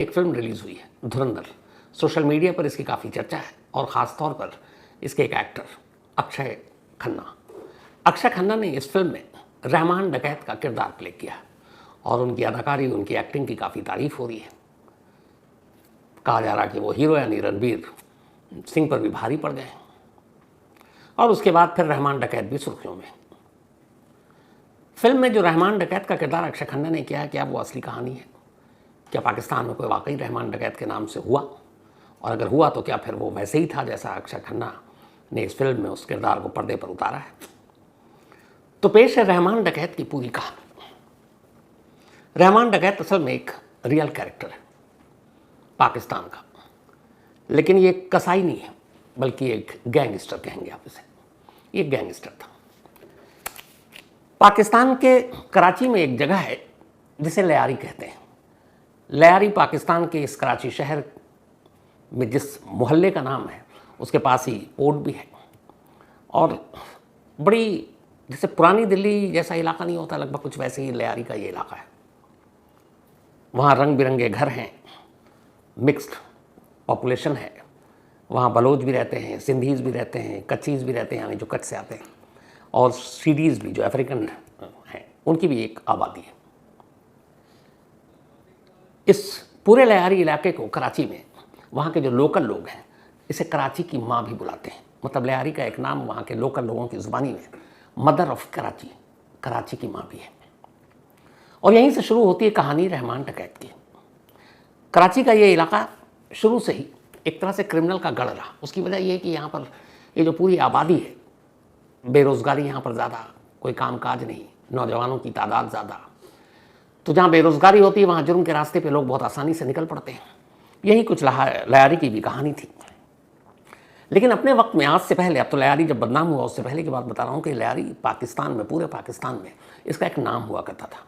एक film release हुई है धुरंधर। सोशल मीडिया पर इसकी काफ़ी चर्चा है और ख़ास तौर पर इसके एक एक्टर अक्षय खन्ना। अक्षय खन्ना ने इस फिल्म में रहमान डकैत का किरदार प्ले किया और उनकी अदाकारी, उनकी एक्टिंग की काफ़ी तारीफ हो रही है। कहा जा रहा कि वो हीरो यानी रणवीर सिंह पर भी भारी पड़ गए और उसके बाद फिर रहमान डकैत भी सुर्खियों में। फिल्म में जो रहमान डकैत का किरदार अक्षय खन्ना ने किया है, क्या वो असली कहानी है? क्या पाकिस्तान में कोई वाकई रहमान डकैत के नाम से हुआ? और अगर हुआ तो क्या फिर वो वैसे ही था जैसा अक्षय खन्ना ने इस फिल्म में उस किरदार को पर्दे पर उतारा है? तो पेश है रहमान डकैत की पूरी कहानी। रहमान डकैत असल में एक रियल कैरेक्टर है पाकिस्तान का, लेकिन ये कसाई नहीं है बल्कि एक गैंगस्टर कहेंगे आप इसे। ये गैंगस्टर था। पाकिस्तान के कराची में एक जगह है जिसे लयारी कहते हैं। लयारी पाकिस्तान के इस कराची शहर में जिस मोहल्ले का नाम है उसके पास ही पोर्ट भी है और बड़ी जैसे पुरानी दिल्ली जैसा इलाका नहीं होता, लगभग कुछ वैसे ही लयारी का ये इलाका है। वहाँ रंग बिरंगे घर हैं, मिक्स्ड पॉपुलेशन है। वहाँ बलोच भी रहते हैं, सिंधीज़ भी रहते हैं, कच्चीज़ भी रहते हैं यानी जो कच्छ से आते हैं, और सीडीज़ भी जो अफ्रीकन हैं उनकी भी एक आबादी है। इस पूरे लयारी इलाके को कराची में वहाँ के जो लोकल लोग हैं इसे कराची की माँ भी बुलाते हैं। मतलब लयारी का एक नाम वहाँ के लोकल लोगों की ज़ुबानी में मदर ऑफ कराची, कराची की माँ भी है। और यहीं से शुरू होती है कहानी रहमान डकैत की। कराची का ये इलाका शुरू से ही एक तरह से क्रिमिनल का गढ़ रहा। उसकी वजह यह है कि यहाँ पर ये जो पूरी आबादी है, बेरोज़गारी यहाँ पर ज़्यादा, कोई काम काज नहीं, नौजवानों की तादाद ज़्यादा। तो जहाँ बेरोज़गारी होती है वहाँ जुर्म के रास्ते पे लोग बहुत आसानी से निकल पड़ते हैं। यही कुछ लयारी की भी कहानी थी। लेकिन अपने वक्त में, आज से पहले, अब तो लयारी जब बदनाम हुआ उससे पहले की बात बता रहा हूँ कि लयारी पाकिस्तान में, पूरे पाकिस्तान में इसका एक नाम हुआ करता था,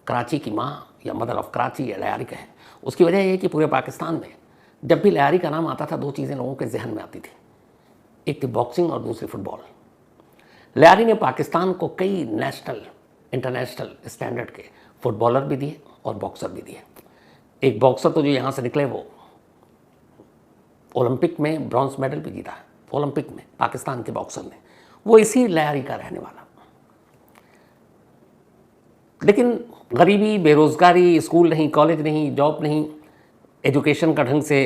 कराची की माँ या मदर ऑफ कराची या लयारी कहें। उसकी वजह यह है कि पूरे पाकिस्तान में जब भी लयारी का नाम आता था दो चीज़ें लोगों के जहन में आती थी, एक थी बॉक्सिंग और दूसरी फुटबॉल। लयारी ने पाकिस्तान को कई नेशनल, इंटरनेशनल स्टैंडर्ड के फुटबॉलर भी दिए और बॉक्सर भी दिए। एक बॉक्सर तो जो यहाँ से निकले वो ओलंपिक में ब्रॉन्ज मेडल भी जीता है, ओलंपिक में पाकिस्तान के बॉक्सर ने, वो इसी लयारी का रहने वाला। लेकिन गरीबी, बेरोज़गारी, स्कूल नहीं, कॉलेज नहीं, जॉब नहीं, एजुकेशन का ढंग से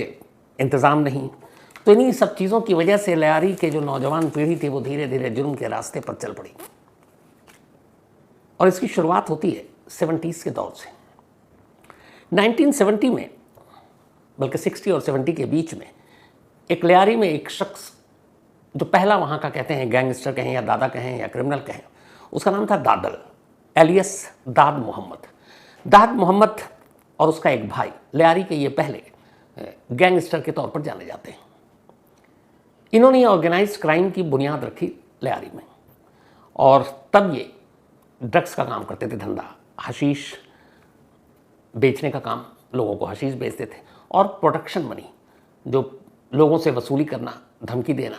इंतज़ाम नहीं, तो इन्हीं सब चीज़ों की वजह से लयारी के जो नौजवान पीढ़ी थी वो धीरे धीरे जुर्म के रास्ते पर चल पड़ी। और इसकी शुरुआत होती है 70s के दौर से। 1970 में, बल्कि 60 और 70 के बीच में, एक लयारी में एक शख्स जो पहला वहाँ का कहते हैं गैंगस्टर कहें या दादा कहें या क्रिमिनल कहें, उसका नाम था दादल, एलियस दाद मोहम्मद। दाद मोहम्मद और उसका एक भाई लयारी के ये पहले गैंगस्टर के तौर पर जाने जाते हैं। इन्होंने ऑर्गेनाइज्ड क्राइम की बुनियाद रखी लयारी में और तब ये ड्रग्स का काम करते थे, धंधा, हशीश बेचने का काम, लोगों को हशीश बेचते थे, और प्रोटेक्शन मनी, जो लोगों से वसूली करना, धमकी देना,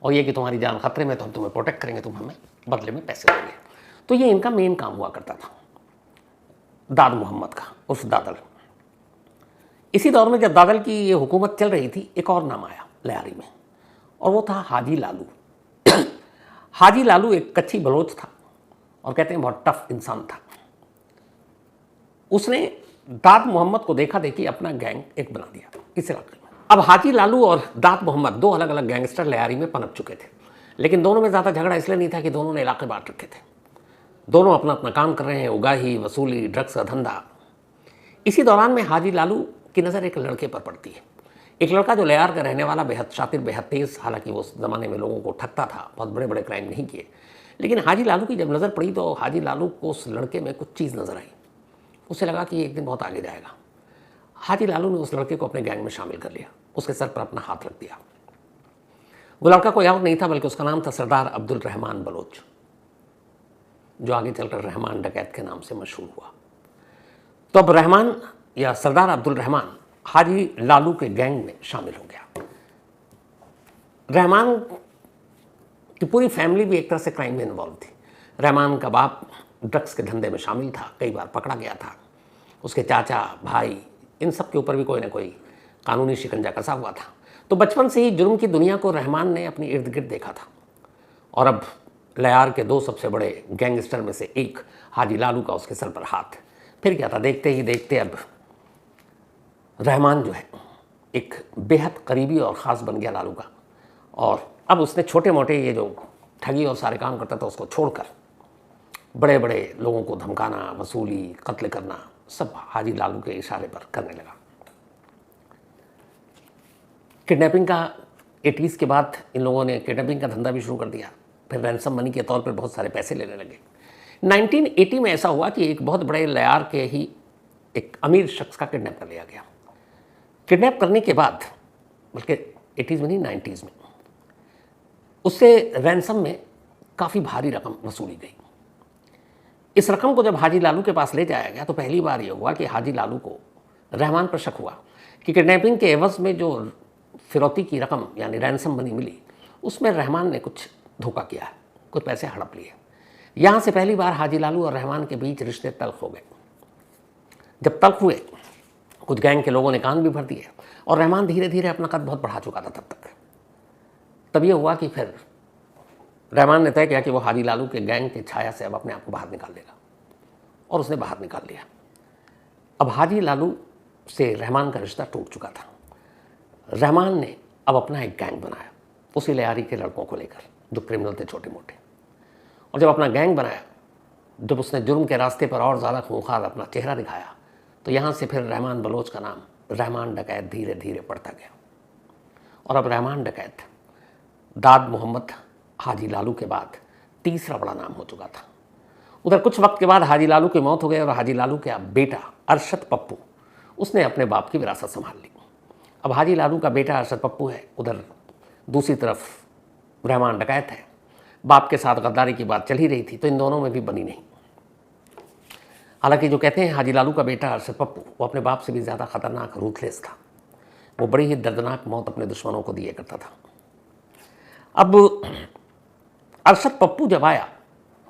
और ये कि तुम्हारी जान खतरे में तो हम तुम्हें प्रोटेक्ट करेंगे, तुम हमें बदले में पैसे दोगे। तो ये इनका मेन काम हुआ करता था दाद मोहम्मद का, उर्फ दादल। इसी दौर में जब दादल की ये हुकूमत चल रही थी, एक और नाम आया लयारी में और वो था हाजी लालू। हाजी लालू एक कच्ची बलोच था और कहते हैं बहुत टफ इंसान था। उसने दाद मोहम्मद को देखा देखी अपना गैंग एक बना दिया इस इलाके में। अब हाजी लालू और दाद मोहम्मद दो अलग अलग गैंगस्टर लयारी में पनप चुके थे, लेकिन दोनों में ज़्यादा झगड़ा इसलिए नहीं था कि दोनों ने इलाके बांट रखे थे। दोनों अपना अपना काम कर रहे हैं, उगाही, वसूली, ड्रग्स का धंधा। इसी दौरान में हाजी लालू की नज़र एक लड़के पर पड़ती है। एक लड़का जो लयार का रहने वाला, बेहद शातिर, बेहद तेज़, हालांकि वो उस ज़माने में लोगों को ठगता था, बहुत बड़े बड़े क्राइम नहीं किए, लेकिन हाजी लालू की जब नज़र पड़ी तो हाजी लालू को उस लड़के में कुछ चीज़ नज़र आई। उसे लगा कि एक दिन बहुत आगे जाएगा। हाजी लालू ने उस लड़के को अपने गैंग में शामिल कर लिया, उसके सर पर अपना हाथ रख दिया। वो लड़का कोई और नहीं था बल्कि उसका नाम था सरदार अब्दुल रहमान बलोच, जो आगे चलकर रहमान डकैत के नाम से मशहूर हुआ। तो अब रहमान या सरदार अब्दुल रहमान हाजी लालू के गैंग में शामिल हो गया। रहमान की पूरी फैमिली भी एक तरह से क्राइम में इन्वॉल्व थी। रहमान का बाप ड्रग्स के धंधे में शामिल था, कई बार पकड़ा गया था। उसके चाचा, भाई, इन सब के ऊपर भी कोई ना कोई कानूनी शिकंजा कसा हुआ था। तो बचपन से ही जुर्म की दुनिया को रहमान ने अपनी इर्द गिर्द देखा था। और अब लयार के 2 सबसे बड़े गैंगस्टर में से एक हाजी लालू का उसके सर पर हाथ। फिर क्या था, देखते ही देखते अब रहमान जो है एक बेहद करीबी और ख़ास बन गया लालू का। और अब उसने छोटे मोटे ये जो ठगी और सारे काम करता था उसको छोड़कर बड़े बड़े लोगों को धमकाना, वसूली, कत्ल करना, सब हाजी लालू के इशारे पर करने लगा। किडनैपिंग का 80s के बाद इन लोगों ने किडनैपिंग का धंधा भी शुरू कर दिया। फिर रैंसम मनी के तौर पर बहुत सारे पैसे लेने लगे। 1980 में ऐसा हुआ कि एक बहुत बड़े लयार के ही एक अमीर शख्स का किडनैप कर लिया गया। किडनैप करने के बाद, बल्कि 80s में नहीं 90s में, उससे रैंसम में काफ़ी भारी रकम वसूली गई। इस रकम को जब हाजी लालू के पास ले जाया गया तो पहली बार ये हुआ कि हाजी लालू को रहमान पर शक हुआ कि किडनैपिंग के एवज में जो फिरौती की रकम यानी रैंसम मनी मिली उसमें रहमान ने कुछ धोखा किया है, कुछ पैसे हड़प लिए। यहाँ से पहली बार हाजी लालू और रहमान के बीच रिश्ते तल्ख हो गए। जब तल्ख हुए, कुछ गैंग के लोगों ने कान भी भर दिए और रहमान धीरे धीरे अपना कद बहुत बढ़ा चुका था तब तक। तब ये हुआ कि फिर रहमान ने तय किया कि वो हाजी लालू के गैंग की छाया से अब अपने आप को बाहर निकाल लेगा, और उसने बाहर निकाल लिया। अब हाजी लालू से रहमान का रिश्ता टूट चुका था। रहमान ने अब अपना एक गैंग बनाया उसी लयारी के लड़कों को लेकर जो क्रिमिनल थे छोटे मोटे। और जब अपना गैंग बनाया, जब उसने जुर्म के रास्ते पर और ज़्यादा खूंखार अपना चेहरा दिखाया, तो यहाँ से फिर रहमान बलोच का नाम रहमान डकैत धीरे धीरे बढ़ता गया। और अब रहमान डकैत दाद मोहम्मद हाजी लालू के बाद तीसरा बड़ा नाम हो चुका था। उधर कुछ वक्त के बाद हाजी लालू की मौत हो गई और हाजी लालू का बेटा अरशद पप्पू उसने अपने बाप की विरासत संभाल ली। अब हाजी लालू का बेटा अरशद पप्पू है, उधर दूसरी तरफ रहमान डकैत है। बाप के साथ गद्दारी की बात चल ही रही थी, तो इन दोनों में भी बनी नहीं। हालांकि जो कहते हैं हाजी लालू का बेटा अरशद पप्पू वो अपने बाप से भी ज़्यादा खतरनाक रूथलेस था। वो बड़ी ही दर्दनाक मौत अपने दुश्मनों को दिया करता था। अब अरशद पप्पू जब आया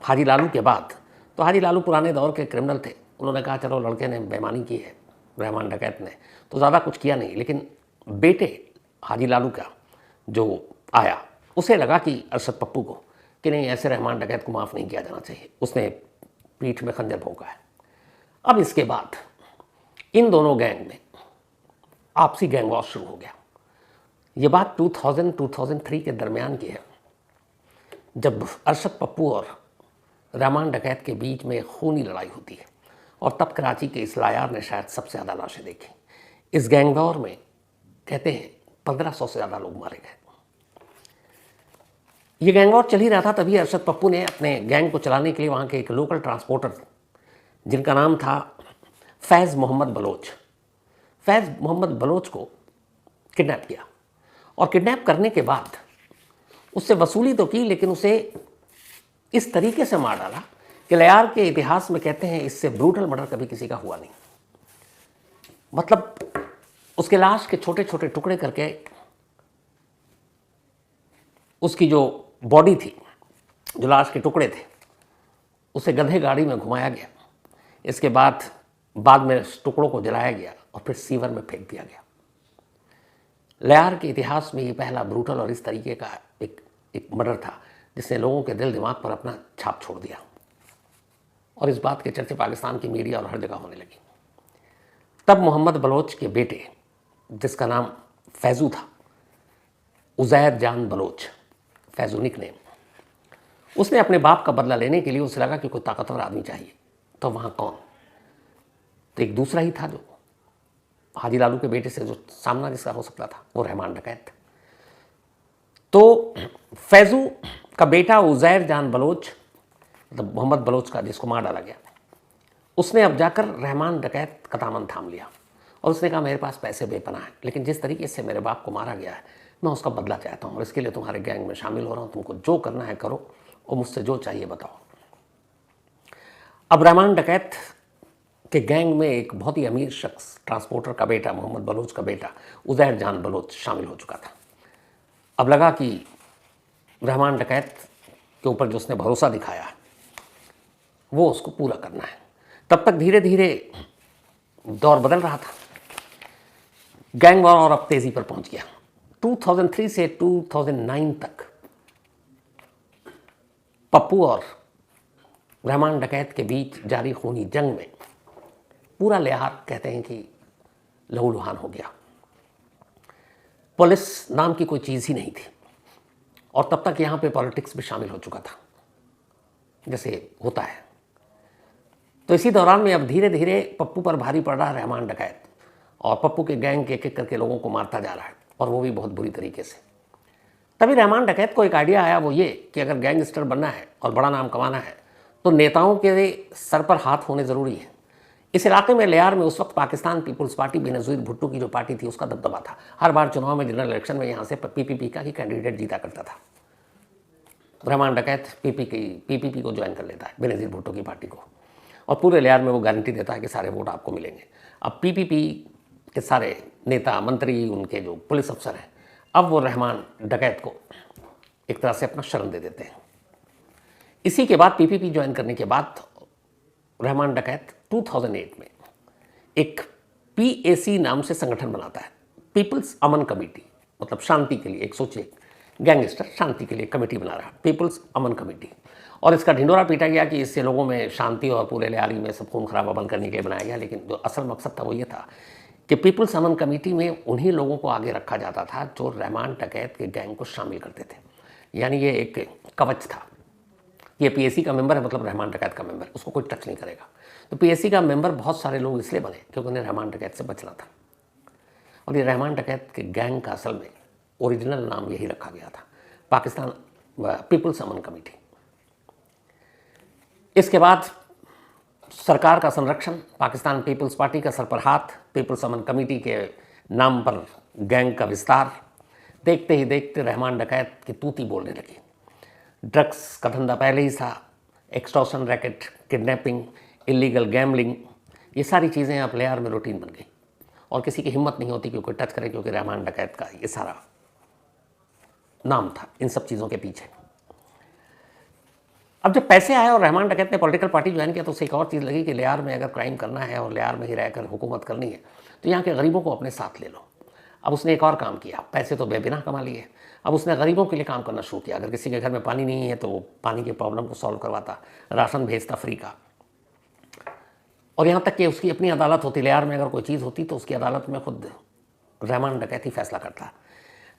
हाजी लालू के बाद, तो हाजी लालू पुराने दौर के क्रिमिनल थे। उन्होंने कहा चलो लड़के ने बेईमानी की है, रहमान डकैत ने, तो ज़्यादा कुछ किया नहीं। लेकिन बेटे हाजी लालू का जो आया, उसे लगा कि अरशद पप्पू को कि नहीं, ऐसे रहमान डकैत को माफ़ नहीं किया जाना चाहिए। उसने पीठ में खंजर भोंका है। अब इसके बाद इन दोनों गैंग में आपसी गैंग वॉर शुरू हो गया। ये बात 2000-2003 के दरमियान की है, जब अरशद पप्पू और रहमान डकैत के बीच में खूनी लड़ाई होती है। और तब कराची के इस लायार ने शायद सबसे ज़्यादा लाशें देखी। इस गैंग वॉर में कहते हैं 1500 से ज़्यादा लोग मारे गए। ये गैंग वॉर चल ही रहा था, तभी अरशद पप्पू ने अपने गैंग को चलाने के लिए वहाँ के एक लोकल ट्रांसपोर्टर जिनका नाम था फैज़ मोहम्मद बलोच, फैज़ मोहम्मद बलोच को किडनैप किया। और किडनैप करने के बाद उससे वसूली तो की, लेकिन उसे इस तरीके से मार डाला कि लयार के इतिहास में कहते हैं इससे ब्रूटल मर्डर कभी किसी का हुआ नहीं। मतलब उसके लाश के छोटे छोटे टुकड़े करके उसकी जो बॉडी थी, जो लाश के टुकड़े थे, उसे गधे गाड़ी में घुमाया गया। इसके बाद में टुकड़ों को जलाया गया और फिर सीवर में फेंक दिया गया। लयार के इतिहास में ये पहला ब्रूटल और इस तरीके का एक मर्डर था जिसने लोगों के दिल दिमाग पर अपना छाप छोड़ दिया। और इस बात के चर्चे पाकिस्तान की मीडिया और हर जगह होने लगी। तब मोहम्मद बलोच के बेटे, जिसका नाम फैज़ू था, उज़ैर जान बलोच, फैज़ू निकनेम, उसने अपने बाप का बदला लेने के लिए उसे लगा कि कोई ताकतवर आदमी चाहिए। तो वहाँ कौन? तो एक दूसरा ही था जो हाजी लालू के बेटे से जो सामना जिसका हो सकता था, वो रहमान डकैत। तो फैज़ू का बेटा उज़ैर जान बलोच, मतलब मोहम्मद बलोच का जिसको मार डाला गया, उसने अब जाकर रहमान डकैत का दामन थाम लिया और उसने कहा मेरे पास पैसे बेपनाह हैं, लेकिन जिस तरीके से मेरे बाप को मारा गया है मैं उसका बदला चाहता हूँ और इसके लिए तुम्हारे गैंग में शामिल हो रहा हूँ। तुमको जो करना है करो और मुझसे जो चाहिए बताओ। अब रहमान डकैत के गैंग में एक बहुत ही अमीर शख्स, ट्रांसपोर्टर का बेटा, मोहम्मद बलोच का बेटा उज़ैर जान बलोच शामिल हो चुका था। अब लगा कि रहमान डकैत के ऊपर जो उसने भरोसा दिखाया है वो उसको पूरा करना है। तब तक धीरे धीरे दौर बदल रहा था। गैंग वॉर और अब तेजी पर पहुंच गया। 2003 से 2009 तक पप्पू और रहमान डकैत के बीच जारी खूनी जंग में पूरा लिहाज कहते हैं कि लहूलुहान हो गया। पुलिस नाम की कोई चीज़ ही नहीं थी और तब तक यहाँ पे पॉलिटिक्स भी शामिल हो चुका था जैसे होता है। तो इसी दौरान में अब धीरे धीरे पप्पू पर भारी पड़ रहा है रहमान डकैत और पप्पू के गैंग के एक एक करके लोगों को मारता जा रहा है और वो भी बहुत बुरी तरीके से। तभी रहमान डकैत को एक आइडिया आया, वो ये कि अगर गैंगस्टर बनना है और बड़ा नाम कमाना है तो नेताओं के सर पर हाथ होने ज़रूरी है। इस इलाके में लियार में उस वक्त पाकिस्तान पीपुल्स पार्टी बेनज़ीर भुट्टो की जो पार्टी थी उसका दबदबा था। हर बार चुनाव में जनरल इलेक्शन में यहाँ से पीपीपी का ही कैंडिडेट जीता करता था। रहमान डकैत पीपीपी को ज्वाइन कर लेता है, बेनज़ीर भुट्टो की पार्टी को, और पूरे लियार में वो गारंटी देता है कि सारे वोट आपको मिलेंगे। अब पीपीपी के सारे नेता मंत्री, उनके जो पुलिस अफसर हैं, अब वो रहमान डकैत को एक तरह से अपना शरण दे देते हैं। इसी के बाद पीपीपी ज्वाइन करने के बाद रहमान डकैत 2008 में एक पीएसी नाम से संगठन बनाता है, पीपल्स अमन कमेटी, मतलब शांति के लिए। एक सोचिए, गैंगस्टर शांति के लिए कमेटी बना रहा, पीपल्स अमन कमेटी। और इसका ढिंडोरा पीटा गया कि इससे लोगों में शांति और पूरे लियारी में सब खून खराबा बंद करने के लिए बनाया गया। लेकिन जो असल मकसद था वो ये था कि पीपल्स अमन कमेटी में उन्हीं लोगों को आगे रखा जाता था जो रहमान डकैत के गैंग को शामिल करते थे। यानी ये एक कवच था। ये पीएसी का मेंबर है, मतलब रहमान डकैत का मेंबर, उसको कोई टच नहीं करेगा। तो पीएसी का मेंबर बहुत सारे लोग इसलिए बने क्योंकि उन्हें रहमान डकैत से बचना था। और ये रहमान डकैत के गैंग का असल में ओरिजिनल नाम यही रखा गया था, पाकिस्तान पीपल्स अमन कमेटी। इसके बाद सरकार का संरक्षण, पाकिस्तान पीपल्स पार्टी का सर पर हाथ, पीपल्स अमन कमेटी के नाम पर गैंग का विस्तार, देखते ही देखते रहमान डकैत की तूती बोलने लगी। ड्रग्स का धंधा पहले ही था, extortion racket, kidnapping, illegal gambling, ये सारी चीज़ें अब लियार में रूटीन बन गई और किसी की हिम्मत नहीं होती कि कोई टच करे, क्योंकि रहमान डकैत का ये सारा नाम था इन सब चीज़ों के पीछे। अब जब पैसे आए और रहमान डकैत ने पॉलिटिकल पार्टी ज्वाइन किया तो उसे एक और चीज़ लगी कि लियार में अगर क्राइम करना है और लियार में ही रहकर हुकूमत करनी है तो यहाँ के गरीबों को अपने साथ ले लो। अब उसने एक और काम किया, पैसे तो बेबिना कमा लिए, अब उसने गरीबों के लिए काम करना शुरू किया। अगर किसी के घर में पानी नहीं है तो वो पानी के प्रॉब्लम को सॉल्व करवाता, राशन भेजता फ्री का। और यहाँ तक कि उसकी अपनी अदालत होती, लियार में अगर कोई चीज़ होती तो उसकी अदालत में खुद रहमान डकैत ही फैसला करता।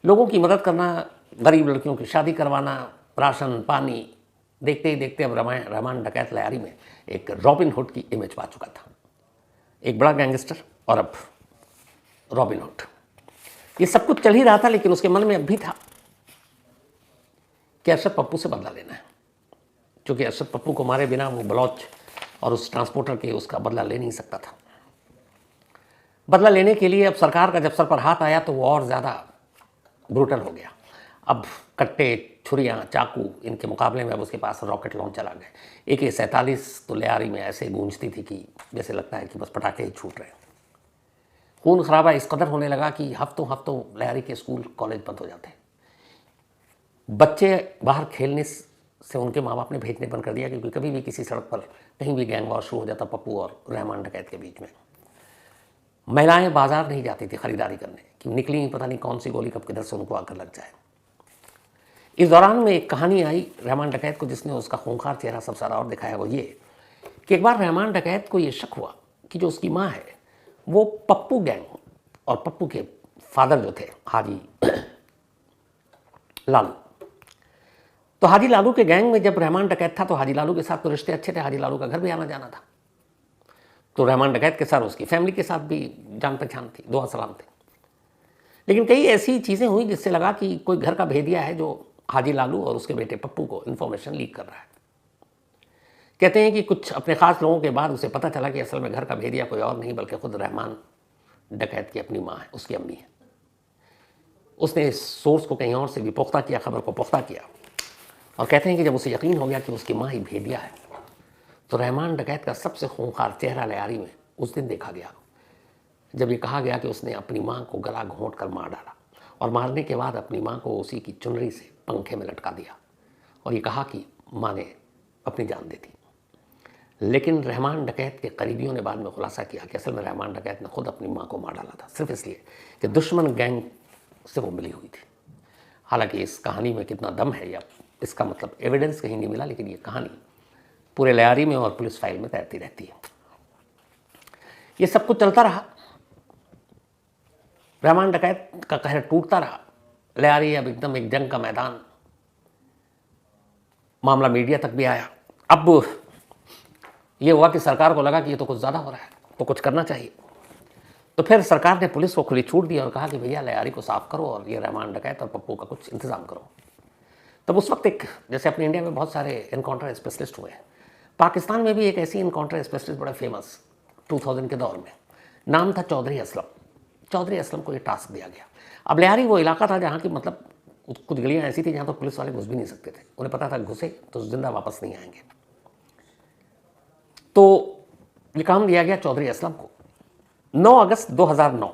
लोगों की मदद करना, गरीब लड़कियों की शादी करवाना, राशन पानी, देखते ही देखते अब रहमान डकैत लियारी में एक रॉबिन हुड की इमेज पा चुका था। एक बड़ा गैंगस्टर और अब रॉबिन हुड। ये सब कुछ चल ही रहा था, लेकिन उसके मन में अब भी था कि अरशद पप्पू से बदला लेना है, क्योंकि अरशद पप्पू को मारे बिना वो बलौच और उस ट्रांसपोर्टर के उसका बदला ले नहीं सकता था। बदला लेने के लिए अब सरकार का जब सर पर हाथ आया तो वो और ज़्यादा ब्रूटल हो गया। अब कट्टे, छुरियाँ, चाकू, इनके मुकाबले में अब उसके पास रॉकेट लॉन्चर आ गए। AK-47 तो लियारी में ऐसे गूंजती थी कि जैसे लगता है कि बस पटाखे ही छूट रहे हैं। खून खराबा इस कदर होने लगा कि हफ्तों लियारी के स्कूल कॉलेज बंद हो जाते। बच्चे बाहर खेलने से उनके माँ बाप ने भेजने बंद कर दिया, क्योंकि कभी भी किसी सड़क पर कहीं भी गैंग वॉर शुरू हो जाता पप्पू और रहमान डकैत के बीच में। महिलाएं बाजार नहीं जाती थी खरीदारी करने, कि निकली पता नहीं कौन सी गोली कब किधर से उनको आकर लग जाए। इस दौरान में एक कहानी आई रहमान डकैत को, जिसने उसका खूंखार चेहरा सब सारा और दिखाया। वो ये कि एक बार रहमान डकैत को ये शक हुआ कि जो उसकी माँ है वो पप्पू गैंग और पप्पू के फादर जो थे हाजी लालू, तो हाजी लालू के गैंग में जब रहमान डकैत था तो हाजी लालू के साथ तो रिश्ते अच्छे थे, हाजी लालू का घर भी आना जाना था। तो रहमान डकैत के साथ उसकी फैमिली के साथ भी जान पहचान थी, दुआ सलाम थे। लेकिन कई ऐसी चीज़ें हुई जिससे लगा कि कोई घर का भेदिया है जो हाजी लालू और उसके बेटे पप्पू को इन्फॉर्मेशन लीक कर रहा है। कहते हैं कि कुछ अपने ख़ास लोगों के बाद उसे पता चला कि असल में घर का भेदिया कोई और नहीं बल्कि खुद रहमान डकैत की अपनी माँ है, उसकी अम्मी है। उसने इस सोर्स को कहीं और से भी पुख्ता किया, खबर को पुख्ता किया, और कहते हैं कि जब उसे यकीन हो गया कि उसकी माँ ही भेदिया है तो रहमान डकैत का सबसे खूंखार चेहरा लियारी में उस दिन देखा गया, जब ये कहा गया कि उसने अपनी माँ को गला घोंट कर मार डाला और मारने के बाद अपनी माँ को उसी की चुनरी से पंखे में लटका दिया और ये कहा कि माँ ने अपनी जान दे दी। लेकिन रहमान डकैत के करीबियों ने बाद में खुलासा किया कि असल में रहमान डकैत ने खुद अपनी माँ को मार डाला था, सिर्फ इसलिए कि दुश्मन गैंग से वो मिली हुई थी। हालांकि इस कहानी में कितना दम है या इसका मतलब एविडेंस कहीं नहीं मिला, लेकिन ये कहानी पूरे लयारी में और पुलिस फाइल में तैरती रहती है। ये सब कुछ चलता रहा, रहमान डकैत का कहर टूटता रहा। लयारी अब एकदम एक जंग का मैदान, मामला मीडिया तक भी आया। अब ये हुआ कि सरकार को लगा कि ये तो कुछ ज़्यादा हो रहा है, तो कुछ करना चाहिए। तो फिर सरकार ने पुलिस को खुली छूट दी और कहा कि भैया लयारी को साफ करो और ये रहमान डकैत और पप्पू का कुछ इंतजाम करो। तब उस वक्त एक, जैसे अपने इंडिया में बहुत सारे इनकाउंटर स्पेशलिस्ट हुए हैं, पाकिस्तान में भी एक ऐसी इनकाउंटर स्पेशलिस्ट बड़ा फेमस 2000 के दौर में, नाम था चौधरी असलम। चौधरी असलम को ये टास्क दिया गया। अब लयारी वो इलाका था जहाँ की मतलब कुछ गलियाँ ऐसी थी जहाँ तो पुलिस वाले घुस भी नहीं सकते थे। उन्हें पता था घुसे तो जिंदा वापस नहीं आएंगे। तो ये काम दिया गया चौधरी असलम को। 9 अगस्त 2009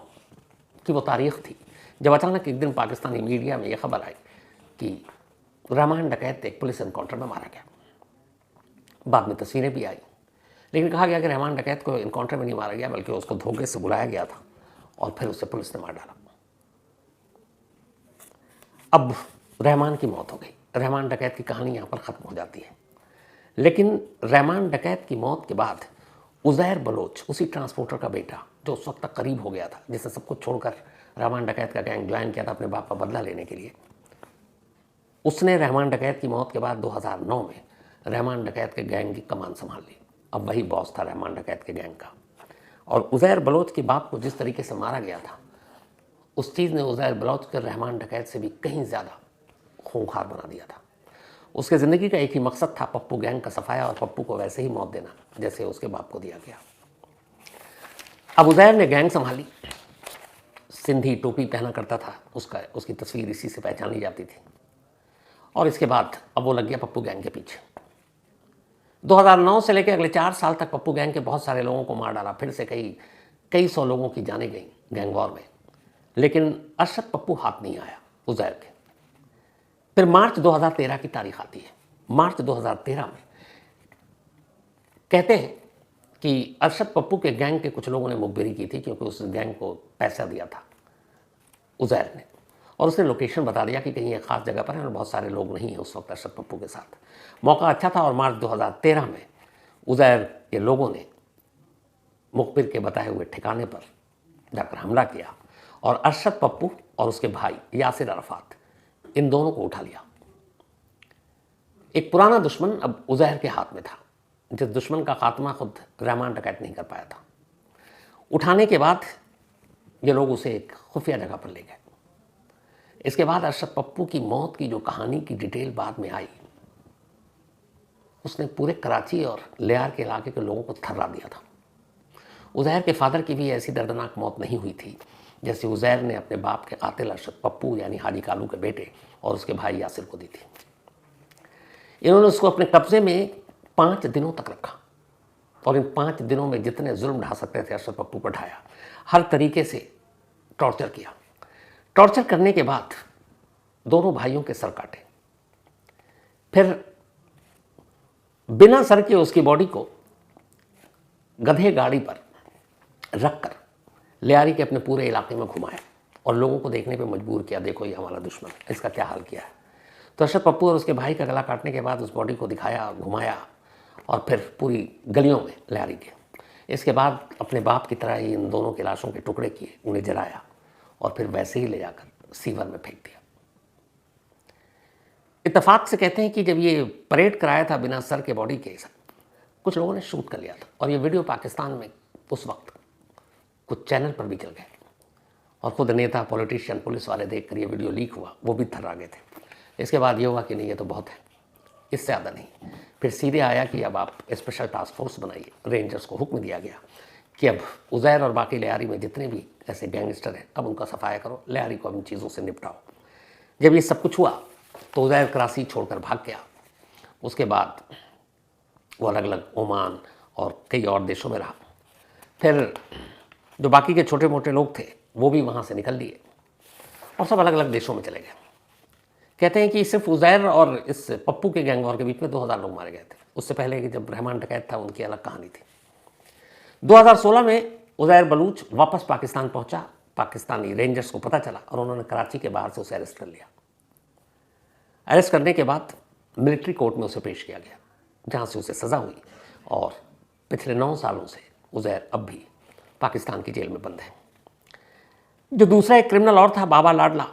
की वो तारीख थी जब अचानक एक दिन पाकिस्तानी मीडिया में ये खबर आई कि रहमान डकैत एक पुलिस एनकाउंटर में मारा गया। बाद में तस्वीरें भी आई, लेकिन कहा गया कि रहमान डकैत को एनकाउंटर में नहीं मारा गया, बल्कि उसको धोखे से बुलाया गया था और फिर उसे पुलिस ने मार डाला। अब रहमान की मौत हो गई। रहमान डकैत की कहानी यहाँ पर ख़त्म हो जाती है। लेकिन रहमान डकैत की मौत के बाद उज़ैर बलोच, उसी ट्रांसपोर्टर का बेटा जो उस वक्त तक करीब हो गया था, जिसने सब कुछ छोड़कर रहमान डकैत का गैंग ज्वाइन किया था अपने बाप का बदला लेने के लिए, उसने रहमान डकैत की मौत के बाद 2009 में रहमान डकैत के गैंग की कमान संभाल ली। अब वही बॉस था रहमान डकैत के गैंग का। और उज़ैर बलोच के बाप को जिस तरीके से मारा गया था, उस चीज़ ने उज़ैर बलोच के रहमान डकैत से भी कहीं ज़्यादा खूंखार बना दिया था। उसके ज़िंदगी का एक ही मकसद था, पप्पू गैंग का सफाया और पप्पू को वैसे ही मौत देना जैसे उसके बाप को दिया गया। अब उज़ैर ने गैंग संभाली, सिंधी टोपी पहना करता था, उसकी तस्वीर इसी से पहचानी जाती थी। और इसके बाद अब वो लग गया पप्पू गैंग के पीछे। 2009 से लेकर अगले 4 साल तक पप्पू गैंग के बहुत सारे लोगों को मार डाला। फिर से कई सौ लोगों की जानें गई गैंग वॉर में, लेकिन अरशद पप्पू हाथ नहीं आया उज़ैर के। फिर मार्च 2013 की तारीख आती है। मार्च 2013 में कहते हैं कि अरशद पप्पू के गैंग के कुछ लोगों ने मुखबिरी की थी, क्योंकि उस गैंग को पैसा दिया था उज़ैर ने, और उसने लोकेशन बता दिया कि कहीं एक ख़ास जगह पर है और बहुत सारे लोग नहीं हैं उस वक्त अरशद पप्पू के साथ। मौका अच्छा था और मार्च 2013 में उज़ैर के लोगों ने मुखबिर के बताए हुए ठिकाने पर जाकर हमला किया और अरशद पप्पू और उसके भाई यासिर अरफात, इन दोनों को उठा लिया। एक पुराना दुश्मन अब उज़ैर के हाथ में था, जिस दुश्मन का खात्मा खुद रहमान डकैत नहीं कर पाया था। उठाने के बाद ये लोग उसे एक खुफिया जगह पर ले गए। इसके बाद अरशद पप्पू की मौत की जो कहानी की डिटेल बाद में आई, उसने पूरे कराची और लियार के इलाके के लोगों को थर्रा दिया था। उज़ैर के फादर की भी ऐसी दर्दनाक मौत नहीं हुई थी जैसे उज़ैर ने अपने बाप के कातिल अरशद पप्पू यानी हाजी कालू के बेटे और उसके भाई यासिर को दी थी। इन्होंने उसको अपने कब्जे में 5 दिनों तक रखा और इन 5 दिनों में जितने जुल्म ढा सकते थे अरशद पप्पू पर ढाया। हर तरीके से टॉर्चर किया। टॉर्चर करने के बाद दोनों भाइयों के सर काटे। फिर बिना सर के उसकी बॉडी को गधे गाड़ी पर रखकर लियारी के अपने पूरे इलाके में घुमाया और लोगों को देखने पे मजबूर किया, देखो ये हमारा दुश्मन, इसका क्या हाल किया है। तो अरशद पप्पू और उसके भाई का गला काटने के बाद उस बॉडी को दिखाया, घुमाया और फिर पूरी गलियों में लियारी के। इसके बाद अपने बाप की तरह ही इन दोनों की लाशों के टुकड़े किए, उन्हें जलाया और फिर वैसे ही ले जाकर सीवर में फेंक दिया। इत्तेफाक से कहते हैं कि जब ये परेड कराया था बिना सर के बॉडी के, कुछ लोगों ने शूट कर लिया था और ये वीडियो पाकिस्तान में उस वक्त कुछ चैनल पर भी चल गए और ख़ुद नेता, पॉलिटिशियन, पुलिस वाले देखकर ये वीडियो लीक हुआ, वो भी थर्रा गए थे। इसके बाद ये हुआ कि नहीं, ये तो बहुत है, इससे ज़्यादा नहीं। फिर सीधे आया कि अब आप स्पेशल टास्क फोर्स बनाइए। रेंजर्स को हुक्म दिया गया कि अब उज़ैर और बाकी लियारी में जितने भी ऐसे गैंगस्टर हैं, अब उनका सफाया करो, लियारी को इन चीज़ों से निपटाओ। जब ये सब कुछ हुआ तो उज़ैर कराची छोड़कर भाग गया। उसके बाद वो अलग अलग ओमान और कई और देशों में रहा। फिर जो बाकी के छोटे मोटे लोग थे वो भी वहाँ से निकल लिए और सब अलग अलग देशों में चले गए। कहते हैं कि सिर्फ उज़ैर और इस पप्पू के गैंग वॉर के बीच में 2000 लोग मारे गए थे। उससे पहले कि जब रहमान डकैत था उनकी अलग कहानी थी। 2016 में उज़ैर बलूच वापस पाकिस्तान पहुंचा। पाकिस्तानी रेंजर्स को पता चला और उन्होंने कराची के बाहर से उसे अरेस्ट कर लिया। अरेस्ट करने के बाद मिलिट्री कोर्ट में उसे पेश किया गया, जहां से उसे सज़ा हुई और पिछले 9 सालों से उज़ैर अब भी पाकिस्तान की जेल में बंद है। जो दूसरा एक क्रिमिनल और था, बाबा लाडला,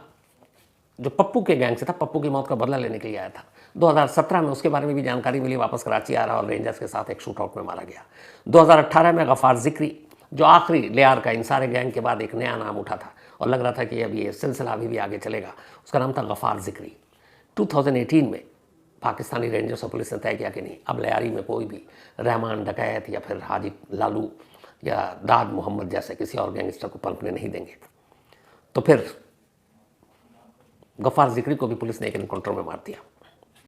जो पप्पू के गैंग से था, पप्पू की मौत का बदला लेने के लिए आया था। 2017 में उसके बारे में भी जानकारी मिली, वापस कराची आ रहा और रेंजर्स के साथ एक शूट आउट में मारा गया। 2018 में गफ़ार ज़िक्री, जो आखिरी लियार का इन सारे गैंग के बाद एक नया नाम उठा था और लग रहा था कि अब ये सिलसिला अभी भी आगे चलेगा, उसका नाम था गफ़ार ज़िक्री। 2018 में पाकिस्तानी रेंजर्स और पुलिस ने तय किया कि नहीं, अब लियारी में कोई भी रहमान डकैत या फिर हाजी लालू या दाद मोहम्मद जैसे किसी और गैंगस्टर को पनपने नहीं देंगे। तो फिर गफ़ार ज़िक्री को भी पुलिस ने एक एनकाउंटर में मार दिया।